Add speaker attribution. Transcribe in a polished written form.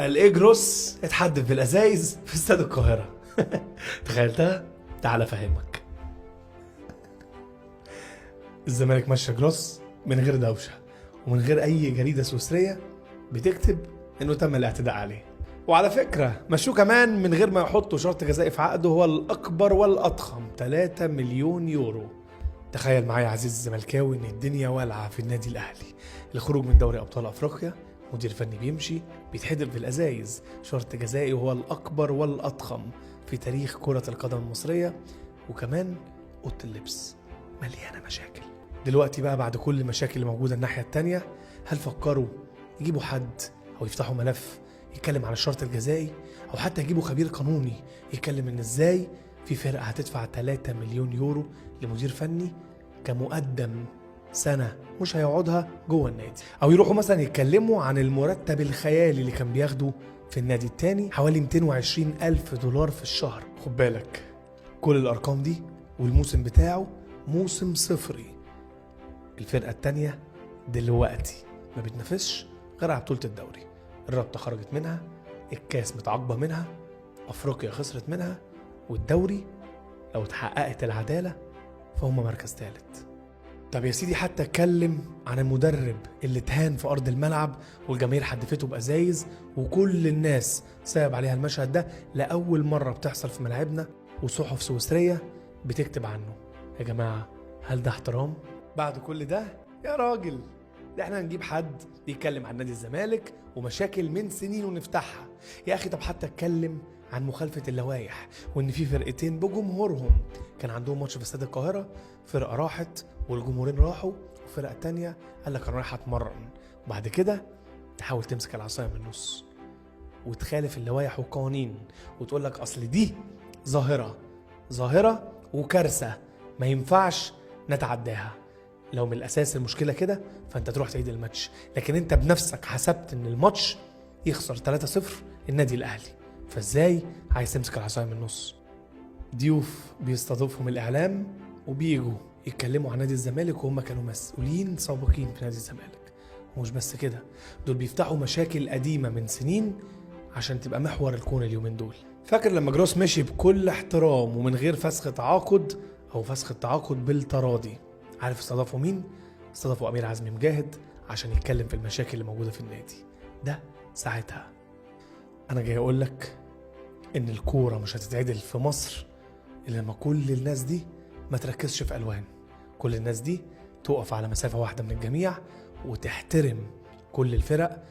Speaker 1: الإجروس اتحدف بالأزايز في استاد القاهرة. تخيلتها؟ تعال أفهمك. الزمالك مشى جروس من غير دوشة ومن غير أي جريدة سويسرية بتكتب إنه تم الاعتداء عليه. وعلى فكرة مشوه كمان من غير ما يحطوا شرط جزائي في عقده هو الأكبر والأضخم، 3 مليون يورو. تخيل معايا عزيز الزملكاوي إن الدنيا والعة في النادي الأهلي، الخروج من دوري أبطال أفريقيا، مدير فني بيمشي، بيتحدف بالأزايز، شرط جزائي هو الأكبر والأضخم في تاريخ كرة القدم المصرية، وكمان أوضة اللبس مليانة مشاكل. دلوقتي بقى بعد كل المشاكل اللي موجودة الناحية التانية، هل فكروا يجيبوا حد أو يفتحوا ملف يتكلم عن الشرط الجزائي، أو حتى يجيبوا خبير قانوني يتكلم إن إزاي في فرقة هتدفع 3 مليون يورو لمدير فني كمقدم سنة مش هيقعدها جوه النادي، أو يروحوا مثلا يتكلموا عن المرتب الخيالي اللي كان بياخده في النادي التاني حوالي 220 ألف دولار في الشهر. خد بالك كل الأرقام دي والموسم بتاعه موسم صفري. الفرقة التانية دلوقتي ما بتنافسش غير على بطولة الدوري، الرابطة خرجت منها، الكاس متعاقبة منها، أفريقيا خسرت منها، والدوري لو اتحققت العدالة فهم مركز ثالث. طب يا سيدي حتى اتكلم عن المدرب اللي اتهان في أرض الملعب والجماهير حدفته بأزايز وكل الناس ساب عليها المشهد ده، لأول مرة بتحصل في ملاعبنا وصحف سويسرية بتكتب عنه. يا جماعة هل ده احترام؟ بعد كل ده يا راجل ده احنا هنجيب حد يتكلم عن نادي الزمالك ومشاكل من سنين ونفتحها. يا اخي طب حتى اتكلم عن مخالفة اللوائح، وان في فرقتين بجمهورهم كان عندهم ماتش في استاد القاهرة، فرقة راحت والجمهورين راحوا، وفرقة تانية قال لك انا رايح اتمرن، وبعد كده تحاول تمسك العصاية من النص وتخالف اللوائح والقوانين وتقول لك اصل دي ظاهرة وكارثة ما ينفعش نتعداها. لو من الاساس المشكله كده فانت تروح تعيد الماتش، لكن انت بنفسك حسبت ان الماتش يخسر 3-0 النادي الاهلي، فازاي عايز تمسك العصايه من النص؟ ضيوف بيستضيفهم الاعلام وبيجوا يتكلموا عن نادي الزمالك وهم كانوا مسؤولين سابقين في نادي الزمالك، ومش بس كده دول بيفتحوا مشاكل قديمه من سنين عشان تبقى محور الكون اليومين دول. فاكر لما جروس مشي بكل احترام ومن غير فسخ تعاقد او فسخ التعاقد بالتراضي، عارف استضافوا مين؟ استضافوا أمير عزمي مجاهد عشان يتكلم في المشاكل اللي موجودة في النادي ده. ساعتها أنا جاي أقول لك إن الكورة مش هتتعدل في مصر إلا لما كل الناس دي ما تركزش في ألوان، كل الناس دي تقف على مسافة واحدة من الجميع وتحترم كل الفرق